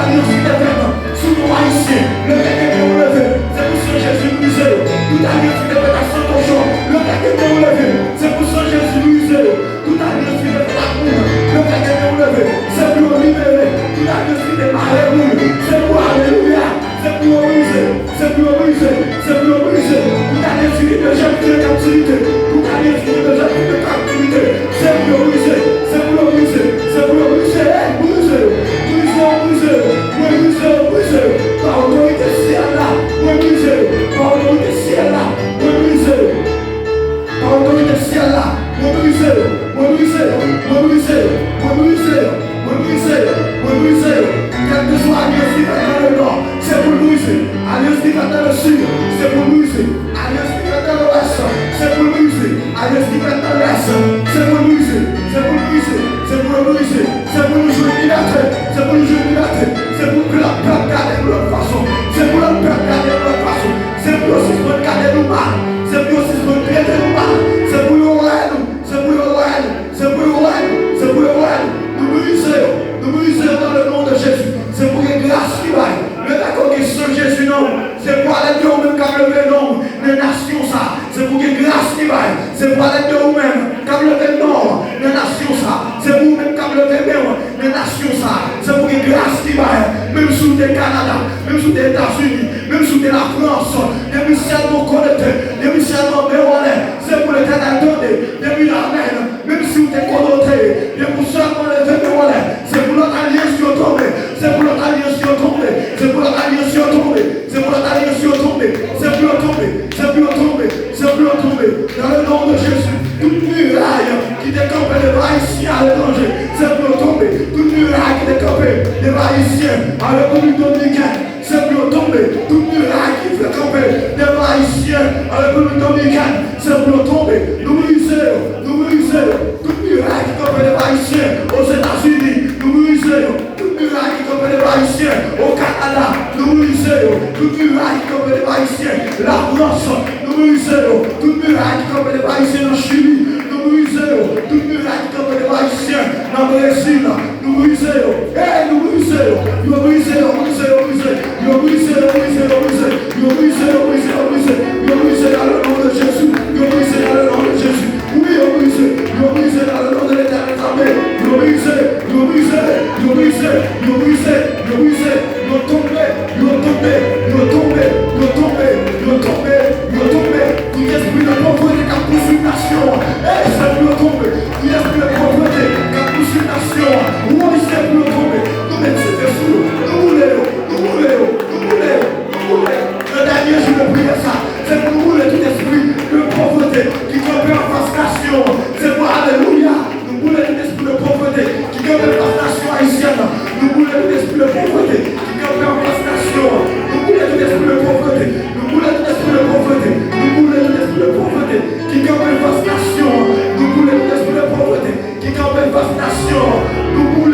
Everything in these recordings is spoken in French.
alliance qui est faite sous nos haïtiens. Le fait que nous levons, c'est pour ça Jésus nous aide. Toute alliance qui est faite à Saint-Ocho, le fait que nous levons, c'est pour ça Jésus nous aide. Toute alliance qui est faite à Cour, le fait que nous levons, c'est pour nous libérer. Toute alliance qui est faite à Moule, c'est pour alléluia. C'est pour nous briser, c'est pour nous briser, c'est pour nous briser. Toute alliance qui est de captivité, toute alliance qui est de captivité, c'est pour nous briser, c'est pour nous briser, c'est pour nous briser, briser, briser, briser, briser, briser. Par l'autorité ciel là, briser, par l'autorité ciel là, briser, par l'autorité ciel là, briser, briser, briser, briser, briser, briser. Quel que soit l'alliance qui va dans le nord, c'est pour nous briser. Alliance qui va dans le sud, c'est pour nous briser. Alliance qui va dans l'ouest, c'est pour nous briser. Alliance qui va dans l'est, c'est pour nous briser. C'est pour nous briser, c'est pour nous briser, c'est pour nous jouer liberté, c'est pour nous jouer liberté, c'est pour que la peuple garde de notre façon, c'est pour le peuple garder de notre façon, c'est pour aussi pour garder nous mal, c'est pour aussi pour traiter nous mal, c'est pour le roi, c'est pour le roi, c'est pour le roi, c'est pour le roi. Nous brisons dans le nom de Jésus, c'est pour que grâce qui vaille. Le d'accord qui est Jésus non, c'est pour aller de nous-mêmes comme le nom de nation ça, c'est pour que grâce qui vaille, c'est pour aller de nous-mêmes comme le nom de nation ça, c'est pour nous-mêmes comme le nom de nation ça, c'est pour que grâce qui vaille, même sous le Canada, même sous les États-Unis, même sous la France, depuis seulement connecté, depuis seulement béolé, c'est pour le Canada, depuis la mer, même si vous êtes connecté, depuis seulement le béolé, c'est pour notre alliance qui est tombée, c'est pour notre alliance qui est tombée, c'est pour notre alliance qui est tombée, c'est pour notre alliance qui est tombée, c'est pour tomber, c'est pour tomber, c'est pour tomber, dans le nom de Jésus, toute muraille qui décampe les haïtiens à l'étranger, c'est pour tomber, toute muraille qui décampe les haïtiens à la République dominicaine, c'est pour tomber, toute muraille qui fait camper les haïtiens à la République dominicaine, c'est pour tomber, nous brisons, toute muraille qui campe les haïtiens aux États-Unis, nous brisons, toute muraille qui campe les haïtiens au Canada, nous brisons, toute muraille qui campe les haïtiens, la France, nous brisons, toute muraille qui campe les haïtiens en Chili, nous brisons, toute muraille qui campe les haïtiens dans le Brésil, nous brisons, nous brisons, nous brisons, nous brisons, nous brisons, nous brisons dans le nom de Jésus, nous brisons dans le nom de Jésus, oui, nous brisons dans le nom de l'Éternel armé, nous brisons, nous brisons, nous brisons, nous brisons, nous brisons, nous tomber, nous tomber, nous tomber, nous tomber, nous tomber, nous tomber, tout esprit de pauvreté qui a poussé une nation, et c'est pour tomber, tout esprit de pauvreté qui a poussé une nation, oui, c'est pour tomber, nous mettons ces vaisseaux, nous voulons, le dernier jour de prière ça, c'est pour nous tout esprit de pauvreté qui campe en face nation, c'est pour alléluia, nous voulons tout esprit de pauvreté qui campe en face nation haïtienne, nous voulons tout esprit de pauvreté qui campe en face nation, nous voulons tout esprit de pauvreté, nous voulons tout esprit de pauvreté, nous voulons tout esprit de pauvreté qui campe en face nation, nous voulons tout esprit de pauvreté qui campe en face nation, nous voulons,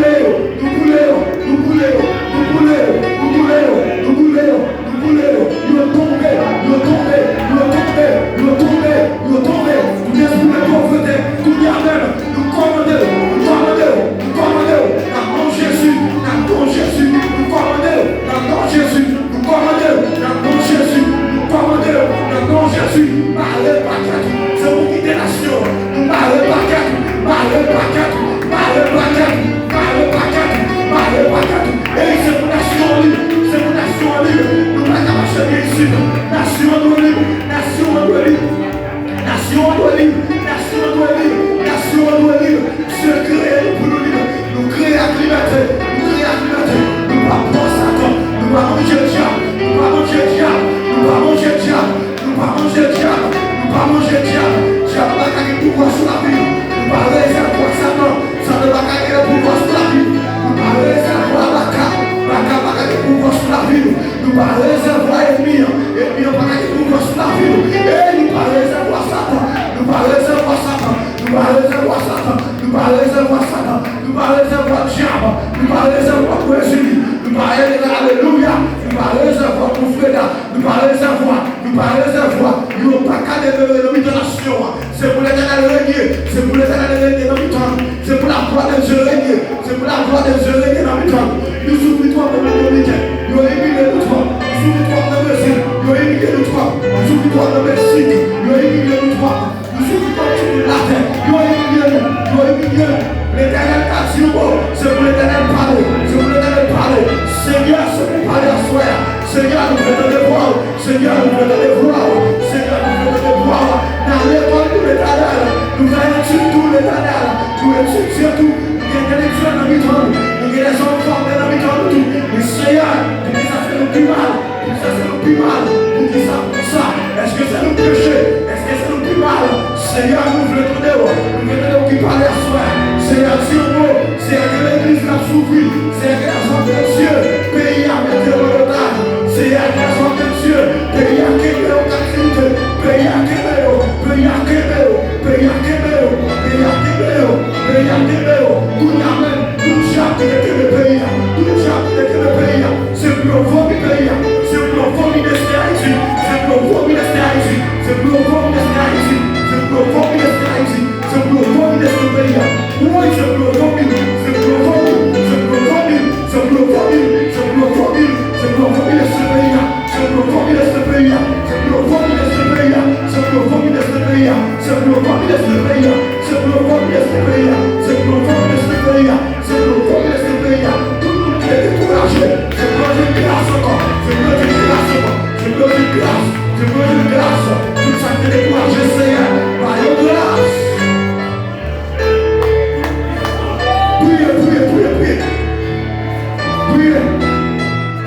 C'est pour la gloire de Dieu régner dans le temps. Nous oublions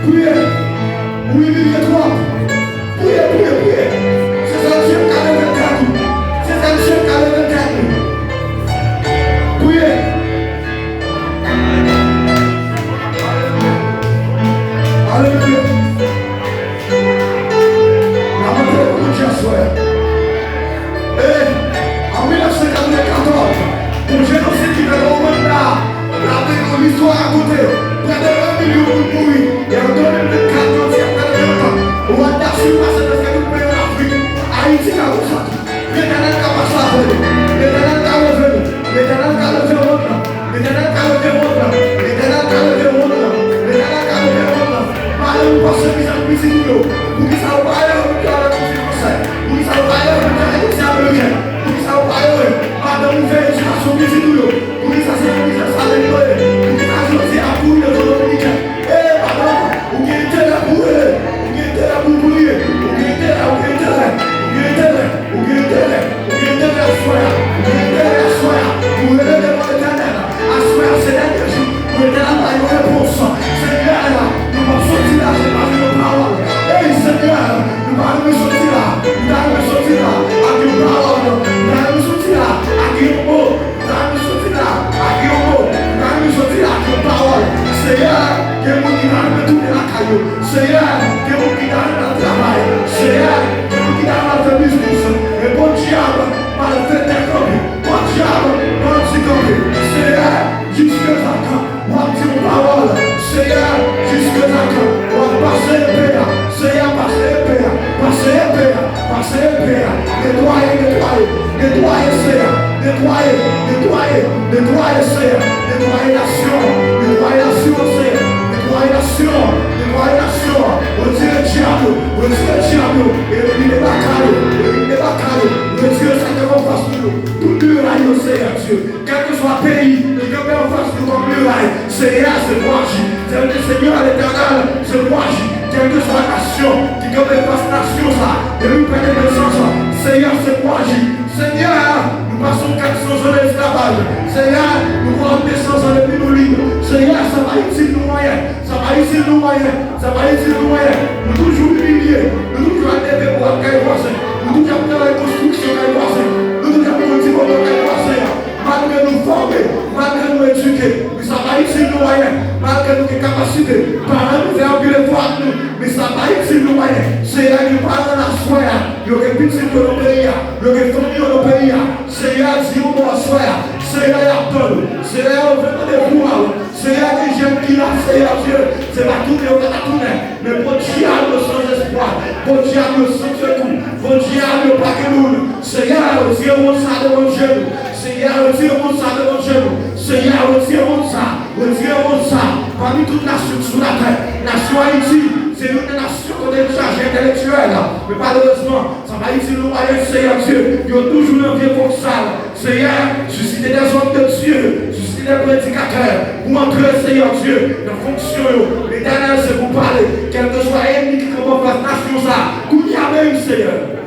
Priez. Ou humiliez-toi. Priez, priez, priez. C'est ça Dieu qui a levé le cadre. C'est ça Dieu qui a levé le cadre. Priez. Alléluia. La montre de Dieu soit. Et en 1994, pour génocide qui fait au Rwanda, l'histoire à côté, près de 1 million de mourir. Et en 2014, il y a près de 20 ans, Rwanda surpasse le fait du pays en Afrique. Haïti a reçu. L'éternel a passé à venir. L'éternel a revenu. L'éternel a levé le monde. L'éternel a levé le monde. L'éternel a levé le monde. L'éternel a levé le monde. Malheur, parce que nous avons visité nous. Pour qu'ils soient pas là, nous avons visité français. Pour qu'ils soient pas là, nous avons visité américain. Pour qu'ils soient pas là, madame, nous avons éducation visite nous. Pour qu'ils soient salés, pour qu'ils soient choisis à pour les dominicains. Eh, madame, vous qui êtes là pour eux. Vous qui êtes là pour briller. Vous qui êtes là, vous qui êtes là. Vous qui êtes là, vous qui êtes là. Vous qui êtes là, soya. Vous qui êtes là, soya. Vous venez devant l'éternel. À soya, c'est l'énergie. Vous êtes là, par une réponse. Seigneur, nous allons sortir là, c'est pas une parole. Eh, Seigneur, nous allons sortir là. Nous allons sortir là, avec une parole. Nous allons sortir là, avec un mot. Nous allons sortir là, avec un mot. Nous allons sortir là, avec une parole. Seigneur, que vous qui allez tourner la caillou. Seigneur, que vous qui allez dans le travail. Seigneur, que vous qui allez dans le business. Et bon diable, mal fait des copies. Bon diable, mal fait des copies. Seigneur, jusque là, on va dire une parole. Seigneur, jusque là, on va passer le père. Seigneur, passer le père. Passer le père. Passer le père. Nettoyer, nettoyer. Nettoyer, Seigneur. Nettoyer, nettoyer. Nettoyer, Seigneur. Nettoyer nation. Nettoyer nation, Seigneur. Nettoyer nation. Nettoyer nation. Retire le diable. Retire le diable. Élimine les bacalles. Élimine les bacalles. Retire le sacrement face de nous. Tout muraille, Seigneur Dieu. Quel que soit le pays, qui peut en face de nous comme muraille. Seigneur, c'est moi qui. C'est le Seigneur l'éternel. C'est moi qui. Quelle que soit la nation, qui peut passer la nation, ça. Et nous prenons le sens. Seigneur, c'est moi qui. Seigneur, nous passons 400 ans d'esclavage. Seigneur, nous voulons 200 ans depuis nous libres. Seigneur, ça va utile nos moyens. Ça va utile nos moyens. Ça va utile nos moyens. Nous toujours humiliés. Nous toujours enlevés pour la voisin. Nous toujours dans la construction de voisin. Nous toujours continuer pour la voisin. Malgré nous former, malgré nous éduquer, mais ça va utile nos moyens. Malgré nos capacités, parents nous faire engueuler voir nous, mais ça va utile nos moyens. Seigneur, nous parlons la soie. Il y aurait plus de nos pays, il y aurait famille dans nos pays. Seigneur, dis-nous mon soie. Seigneur, il y a donne. Seigneur, on veut des pouvoirs. Seigneur, les jeunes qui là, Seigneur Dieu, c'est pas tout, on va tourner. Mais bon diable sans espoir, bon diable sans secours, bon diable pas que nous. Seigneur, retire-moi ça de mon genou. Seigneur, retire-moi ça de mon genou. Seigneur, retire-moi ça. Retire-moi ça. Parmi toutes les nations sur la terre, nation Haïti, c'est une nation qu'on est chargée intellectuelle. Mais malheureusement, ça va ici nous moyens, Seigneur Dieu. Ils ont toujours un vieux pour ça. Seigneur, suscitez des hommes de Dieu, suscitez des prédicateurs pour entrer, Seigneur Dieu, dans la fonction. L'éternel, c'est vous parler. Quel que soit l'ennemi qui commence à la nation, ça, tout y a même, Seigneur.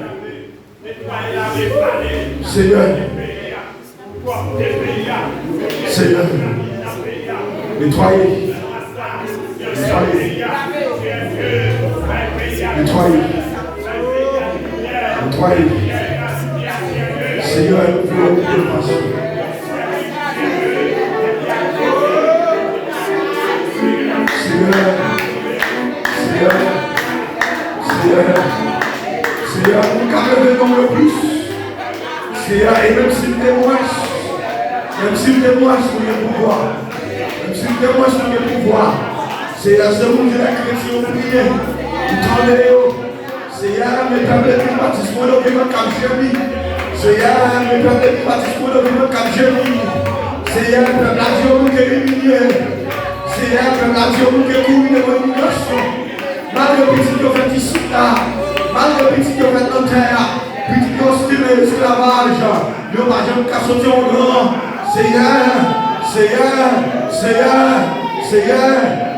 Seigneur. Seigneur. Nettoyez. Nettoyez. Nettoyez. Nettoyez. Seigneur, nous voulons nous dépasser. Seigneur. Seigneur. Seigneur, nous carrément le plus. Seigneur, et même s'il témoigne, nous le pouvoir. Même s'il témoigne, nous le pouvoir. Seigneur, c'est vous qui la chrétien prier. Vous tremblez. Seigneur, me permettez de baptisme de vivre comme Jérémie. Seigneur, me permettez de baptisme de vivre comme Jérémie. Seigneur, peuple à Dieu, nous qui éliminer. Seigneur, peuple à Dieu, nous qui courir de votre immigration. Malgré le petit qui a fait ici, malgré le petit qui a fait dans la terre, petit qui a hostile l'esclavage, nous ne pouvons pas sortir au grand. Seigneur,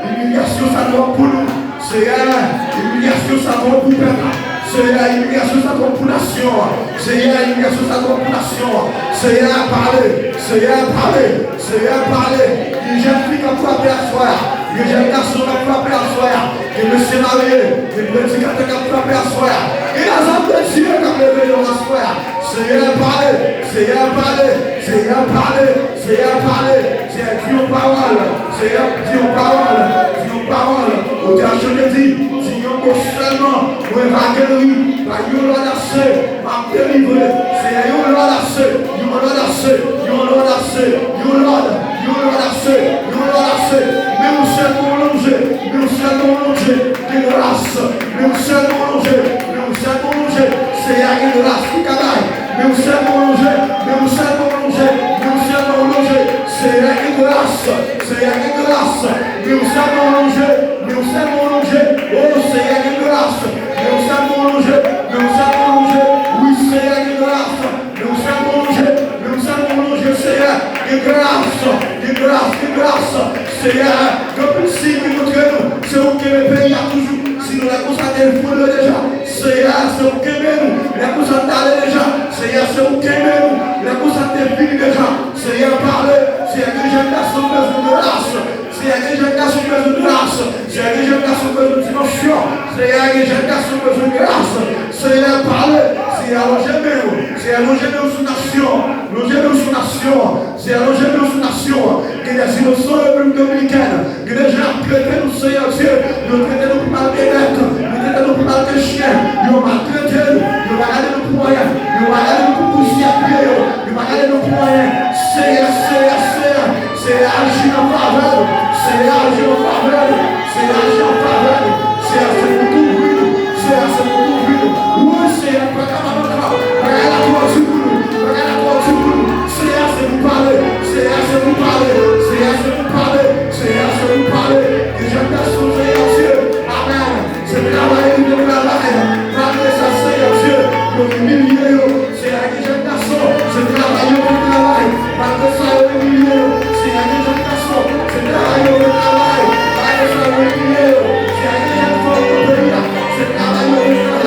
l'humiliation, ça doit pour nous. Seigneur, l'humiliation, ça doit pour le peuple. Seigneur, l'humiliation, ça doit pour la nation. Seigneur, l'humiliation, ça doit pour la nation. Seigneur, parlez. Les jeunes filles qui ont frappé à soi. Les jeunes garçons qui ont frappé à soi. mariés, les prédicateurs qui ont frappé à soi, et la zone de Dieu qui ont levé dans la soi. Seigneur, parlez, Seigneur, parlez, Seigneur, parlez, Seigneur, parlez, Seigneur, dis aux paroles, Seigneur, dis aux paroles, dis aux paroles, au théâtre de dit, dis-nous seulement, nous évangélisons, par une loi d'assez, par délivrer, Seigneur, une loi d'assez, une loi d'assez, une loi d'assez, une loi d'assez, une loi d'assez, mais nous sommes longés, nous sommes longés, de grâce, nous sommes longés, nous sommes longés, Seigneur, de grâce, qui canaille, nous sommes longés, nous sommes longés, nous sommes longés, Seigneur, de grâce, Seigneur, de grâce, nous sommes longés, nous sommes longés, oh Seigneur, de grâce, nous sommes longés, nous sommes longés, oui Seigneur, de grâce, nous sommes longés, Seigneur, de grâce, de grâce, de grâce, Seigneur, que plus si nous montrons, c'est où que le pays a toujours, si nous la constatons le fond déjà, Seigneur, c'est où que nous, la constatons déjà, Seigneur, c'est où que nous, la constatons fini déjà, Seigneur, parle, Seigneur, que j'aime la souffrance de grâce, Seigneur, que j'aime la souffrance de grâce, Seigneur, que j'aime la souffrance de dimension, Seigneur, que j'aime la souffrance de grâce, Seigneur, parle, Seigneur, logez-nous sous nation, logez-nous sous nation, Seigneur, logez-nous sous nation, que les innocents de la République dominicaine, que les gens traitent nous, Seigneur Dieu, nous traitent nous pour mal des bêtes, nous traitent nous pour mal des chiens, nous maltraitent nous, nous regardez nous pour rien, nous regardez nous pour pousser à pied, nous regardez nous pour rien, Seigneur, agis en faveur, Seigneur, agis en faveur, Seigneur, agis en faveur, Seigneur, c'est pour couvrir nous, Seigneur, c'est pour couvrir nous, oui, Seigneur, pas capable encore, regarde la toi du boulot, regarde la toi du boulot, Seigneur, c'est vous parler, Seigneur, c'est vous parler, Seigneur, c'est vous parler, Seigneur, c'est vous parler, que j'aime ta source, Seigneur Dieu, Amen, c'est travailler, nous travailler, malgré ça, Seigneur Dieu, nous humilier, Seigneur, que j'aime ta source, c'est travailler, nous travailler, malgré ça, nous humilier, Seigneur, que j'aime ta source, c'est travailler, nous travailler, malgré ça, nous humilier, Seigneur, que j'aime ta source, c'est travailler, nous travailler,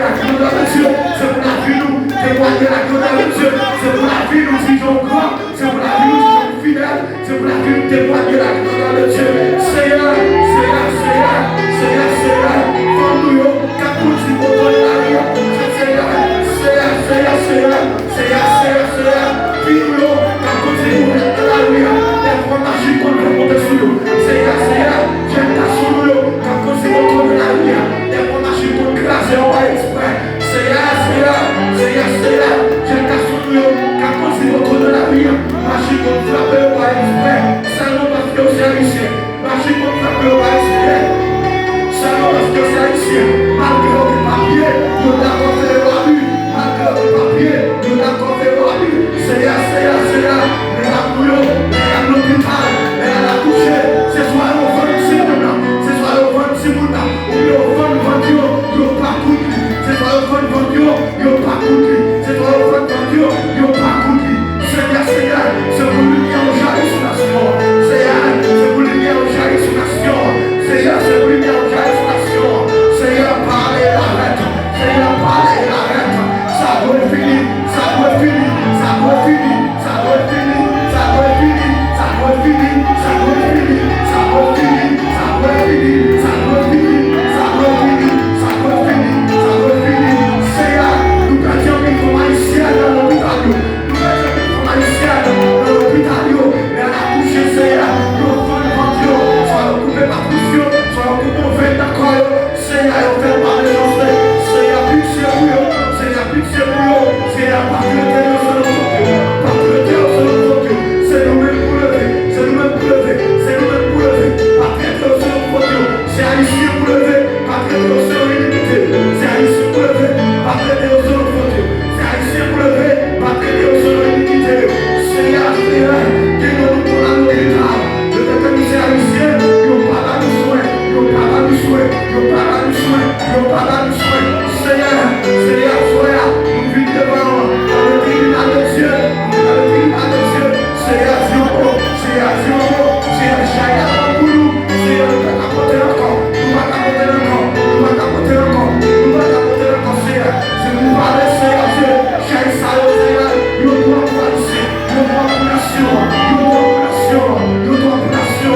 la grandeur de Dieu, c'est pour la vie nous, témoigner la grandeur de Dieu, c'est pour la vie nous disons grand, c'est pour la vie nous disons fidèle, c'est pour la vie nous témoigner la grandeur de Dieu. Seigneur, Seigneur, Seigneur, Seigneur, Seigneur, femme-nous, quand nous disons autour de la vie, Seigneur, Seigneur, Seigneur, Seigneur, Seigneur, Seigneur, Seigneur, fille-nous, quand nous disons autour de la vie, des fois magiques qu'on peut monter sur nous. Seigneur, Seigneur, j'aime ta sourire, quand nous disons autour de la vie, des fois magiques qu'on classe et on va exprès. Seigneur, Seigneur, Seigneur, Seigneur, j'aime ta sourire, quand nous disons autour de la vie, magique qu'on frappe et on va exprès. Salon parce que c'est haïtien, magique qu'on frappe et on va exprès. Salon parce que c'est haïtien, malgré le papier, nous avons fait le rabis, malgré le papier, nous avons fait le rabis. Seigneur, Seigneur, Seigneur, les rabouillots, les à l'hôpital, les à la coucher, c'est soit au vent de Simouna, c'est soit au vent de Simouna, ou au vent de Vendio, yo pas coupé, c'est soit au vent de Vendio, yo pas coupé, c'est soit au vent de Vendio, yo pas coupé. Seigneur, Seigneur, c'est pour lumière au jaillit sur la nation. Seigneur, c'est pour lumière au jaillit sur la nation. Seigneur, c'est pour lumière au jaillit sur la nation. Seigneur, parlez, arrête. Seigneur, parlez, arrête. Ça doit être fini, ça doit être fini, ça doit être fini, ça doit être fini, ça doit être fini, ça doit être fini, ça doit être fini, ça doit être fini, ça doit être fini, ça doit être fini, ça doit être fini, ça doit être fini, ça doit être fini. Seigneur, nous perdons une formation dans l'hôpital. Nous perdons une formation dans l'hôpital. Et à la couche, Seigneur, nous prenons Dieu, soit occupé par poussière, soit occupé au fait d'accord. Seigneur, on fait pas les choses. Seigneur, pitié pour eux. Seigneur, pitié pour eux. Seigneur, pas que le Dieu se le fasse. Pas que le Dieu se le fasse. C'est nous-mêmes pour lever. C'est nous-mêmes pour lever. C'est nous-mêmes pour lever. Pas que le Dieu se le fasse. C'est haïtien pour lever. Pas que le Dieu se le limité. C'est haïtien pour lever. Pas que le Dieu se le fasse. C'est haïtien pour lever. Pas que le Dieu se le limité. Seigneur, Seigneur, guéris-nous pour la l'hôpital. Le fait que haïtien, ils n'ont pas de soin. Ils n'ont pas de soin. Ils n'ont pas de soin. Ils n'ont pas de soin. Seigneur, Seigneur, sois nous vivons devant dans le tribunal de Dieu. Dans le tribunal de Dieu. Seigneur, Dieu, Seigneur, Dieu, Seigneur, Seigneur, pour nous. Seigneur, nous va capoter encore. Nous va capoter encore. Nous va capoter encore. Nous va capoter encore, Seigneur. Si vous parlez, Seigneur, Dieu, Seigneur, Seigneur, nous devons passer. Nous devons passer. Nous devons passer. Nous devons passer.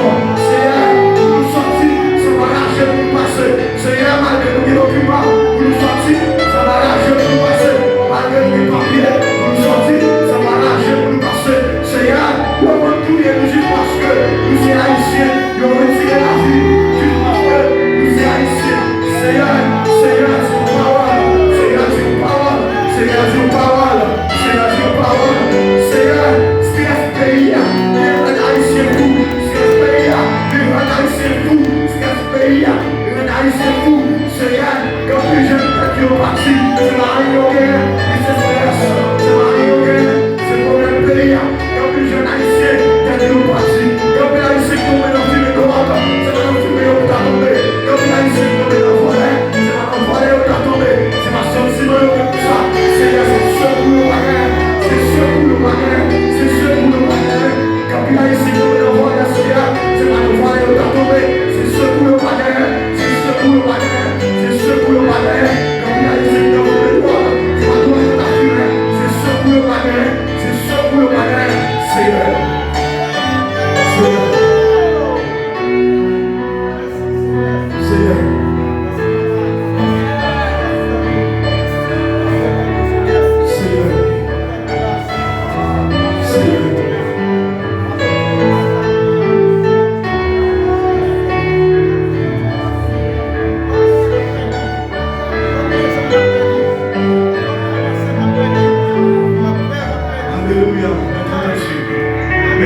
Seigneur, nous sortir, ça va lâcher pour passer. Seigneur, malgré nos documents, nous sortir, ça va lâcher pour passer. Malgré nos papiers, nous sortir, ça va lâcher pour nous passer. Seigneur, nous avons tout et nous juste parce que nous sommes haïtiens, nous avons retiré la vie, juste parce que nous sommes haïtiens. Seigneur, Seigneur, c'est une parole. Seigneur, c'est une parole. Seigneur, c'est une parole. Seigneur, c'est une parole. Seigneur, c'est un pays, c'est un haïtien fou. C'est un pays, c'est un haïtien fou. C'est un pays, c'est un haïtien fou. Seigneur, quand plus jeune, quand tu es parti, c'est la réunion guerre.